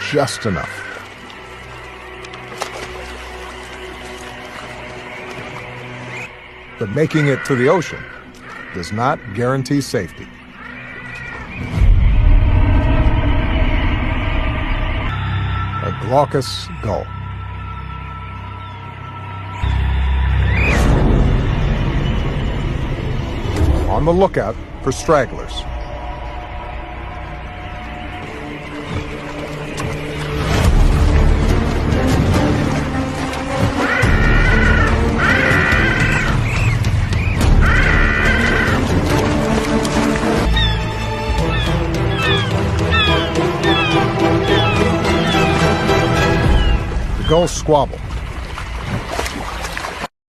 just enough. But making it to the ocean does not guarantee safety. A glaucous gull. On the lookout for stragglers. The gulls squabble,